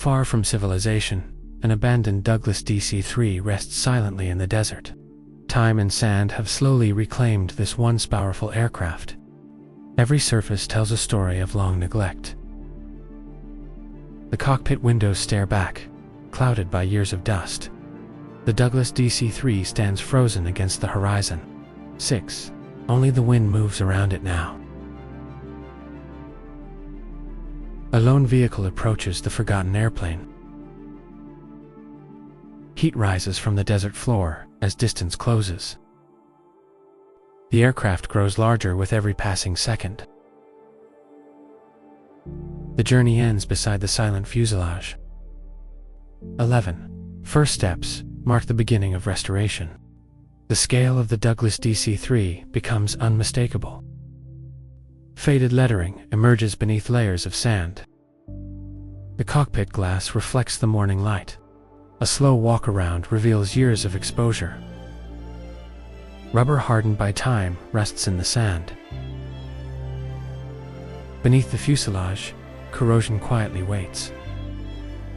Far from civilization, an abandoned Douglas DC-3 rests silently in the desert. Time and sand have slowly reclaimed this once powerful aircraft. Every surface tells a story of long neglect. The cockpit windows stare back, clouded by years of dust. The Douglas DC-3 stands frozen against the horizon. 6. Only the wind moves around it now. A lone vehicle approaches the forgotten airplane. Heat rises from the desert floor as distance closes. The aircraft grows larger with every passing second. The journey ends beside the silent fuselage. 11. First steps mark the beginning of restoration. The scale of the Douglas DC-3 becomes unmistakable. Faded lettering emerges beneath layers of sand. The cockpit glass reflects the morning light. A slow walk around reveals years of exposure. Rubber hardened by time rests in the sand. Beneath the fuselage, corrosion quietly waits.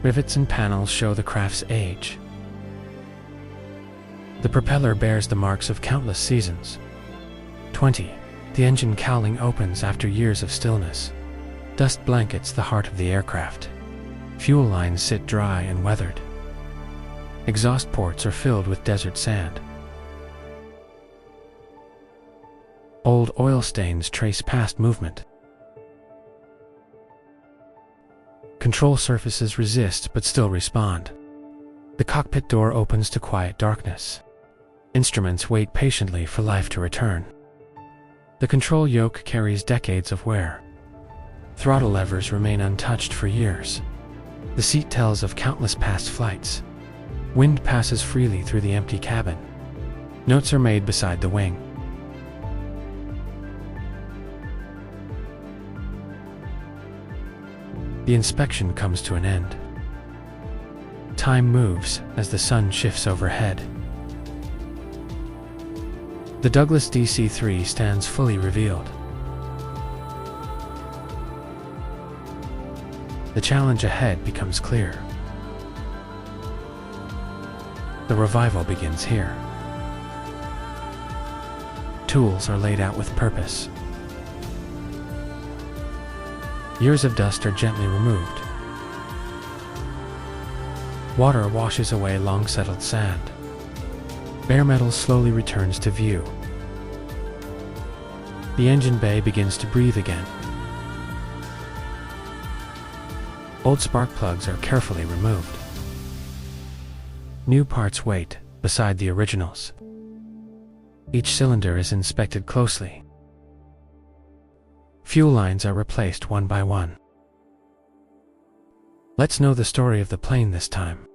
Rivets and panels show the craft's age. The propeller bears the marks of countless seasons. 20. The engine cowling opens after years of stillness. Dust blankets the heart of the aircraft. Fuel lines sit dry and weathered. Exhaust ports are filled with desert sand. Old oil stains trace past movement. Control surfaces resist but still respond. The cockpit door opens to quiet darkness. Instruments wait patiently for life to return. The control yoke carries decades of wear. Throttle levers remain untouched for years. The seat tells of countless past flights. Wind passes freely through the empty cabin. Notes are made beside the wing. The inspection comes to an end. Time moves as the sun shifts overhead. The Douglas DC-3 stands fully revealed. The challenge ahead becomes clear. The revival begins here. Tools are laid out with purpose. Years of dust are gently removed. Water washes away long-settled sand. Bare metal slowly returns to view. The engine bay begins to breathe again. Old spark plugs are carefully removed. New parts wait beside the originals. Each cylinder is inspected closely. Fuel lines are replaced one by one. Let's know the story of the plane this time.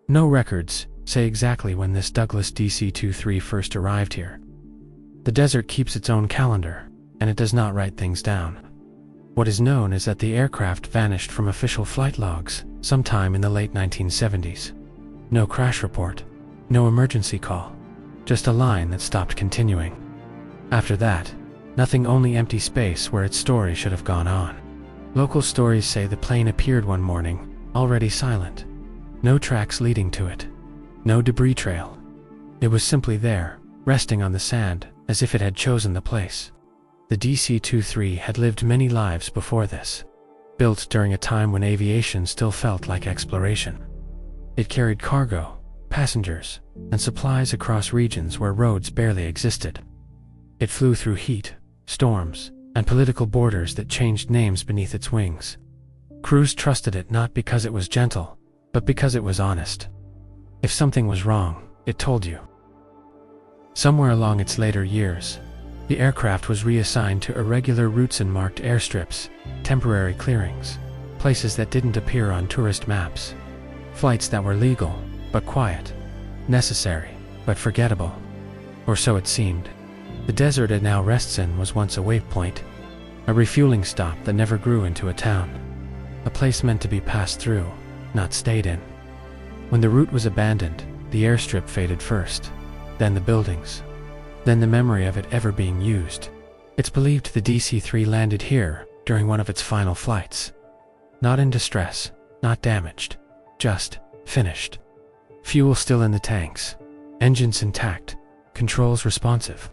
No records say exactly when this Douglas DC-3 first arrived here. The desert keeps its own calendar, and it does not write things down. What is known is that the aircraft vanished from official flight logs sometime in the late 1970s. No crash report, no emergency call, just a line that stopped continuing. After that, nothing, only empty space where its story should have gone on. Local stories say the plane appeared one morning, already silent. No tracks leading to it. No debris trail. It was simply there, resting on the sand, as if it had chosen the place. The DC-3 had lived many lives before this, built during a time when aviation still felt like exploration. It carried cargo, passengers, and supplies across regions where roads barely existed. It flew through heat, storms, and political borders that changed names beneath its wings. Crews trusted it not because it was gentle, but because it was honest. If something was wrong, it told you. Somewhere along its later years, the aircraft was reassigned to irregular routes and marked airstrips, temporary clearings, places that didn't appear on tourist maps. Flights that were legal, but quiet. Necessary, but forgettable. Or so it seemed. The desert it now rests in was once a waypoint, a refueling stop that never grew into a town. A place meant to be passed through, not stayed in. When the route was abandoned, the airstrip faded first, then the buildings, then the memory of it ever being used. It's believed the DC-3 landed here during one of its final flights. Not in distress, not damaged, just finished. Fuel still in the tanks, engines intact, controls responsive.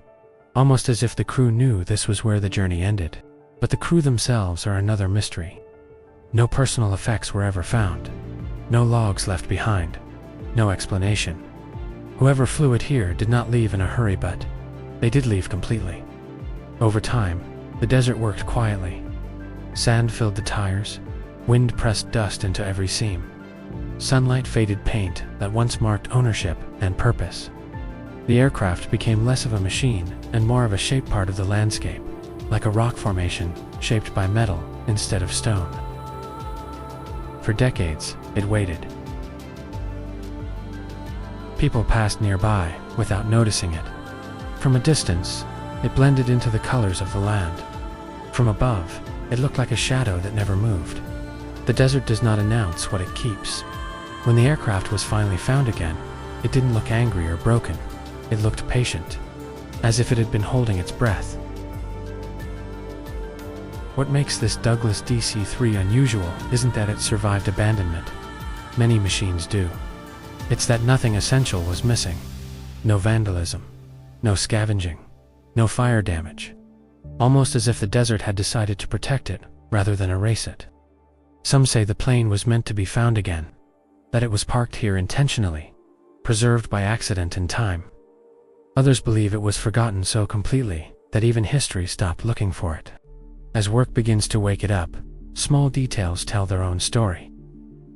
Almost as if the crew knew this was where the journey ended. But the crew themselves are another mystery. No personal effects were ever found. No logs left behind. No explanation. Whoever flew it here did not leave in a hurry, but they did leave completely. Over time, the desert worked quietly. Sand filled the tires. Wind pressed dust into every seam. Sunlight faded paint that once marked ownership and purpose. The aircraft became less of a machine and more of a shaped part of the landscape, like a rock formation shaped by metal instead of stone. For decades, it waited. People passed nearby without noticing it. From a distance, it blended into the colors of the land. From above, it looked like a shadow that never moved. The desert does not announce what it keeps. When the aircraft was finally found again, it didn't look angry or broken. It looked patient, as if it had been holding its breath. What makes this Douglas DC-3 unusual isn't that it survived abandonment. Many machines do. It's that nothing essential was missing. No vandalism, no scavenging, no fire damage. Almost as if the desert had decided to protect it rather than erase it. Some say the plane was meant to be found again, that it was parked here intentionally, preserved by accident and time. Others believe it was forgotten so completely that even history stopped looking for it. As work begins to wake it up, small details tell their own story.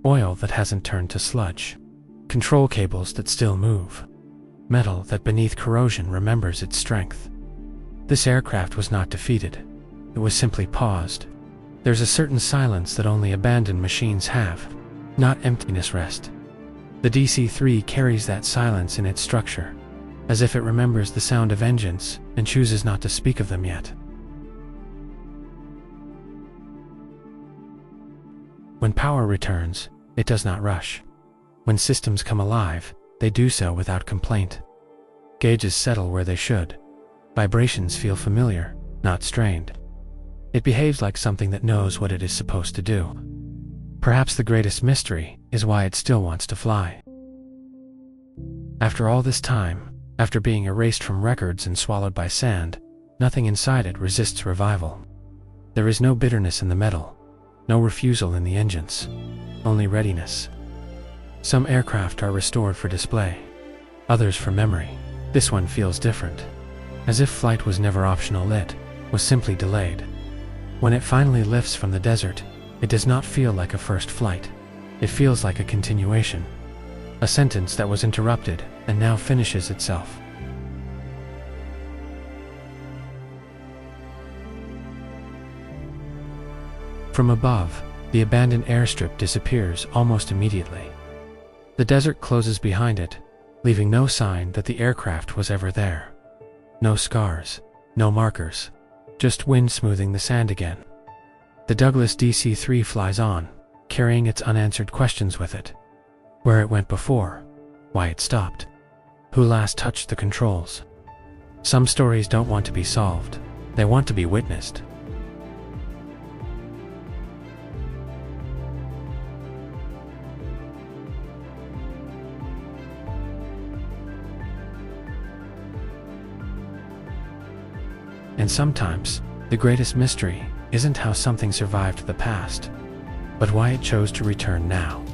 Oil that hasn't turned to sludge. Control cables that still move. Metal that beneath corrosion remembers its strength. This aircraft was not defeated. It was simply paused. There's a certain silence that only abandoned machines have, not emptiness rest. The DC-3 carries that silence in its structure, as if it remembers the sound of engines and chooses not to speak of them yet. When power returns, it does not rush. When systems come alive, they do so without complaint. Gauges settle where they should. Vibrations feel familiar, not strained. It behaves like something that knows what it is supposed to do. Perhaps the greatest mystery is why it still wants to fly. After all this time, after being erased from records and swallowed by sand, nothing inside it resists revival. There is no bitterness in the metal, no refusal in the engines, only readiness. Some aircraft are restored for display, others for memory. This one feels different, as if flight was never optional, it was simply delayed. When it finally lifts from the desert, it does not feel like a first flight. It feels like a continuation, a sentence that was interrupted and now finishes itself. From above, the abandoned airstrip disappears almost immediately. The desert closes behind it, leaving no sign that the aircraft was ever there. No scars, no markers, just wind smoothing the sand again. The Douglas DC-3 flies on, carrying its unanswered questions with it. Where it went before, why it stopped, who last touched the controls. Some stories don't want to be solved, they want to be witnessed. And sometimes, the greatest mystery isn't how something survived the past, but why it chose to return now.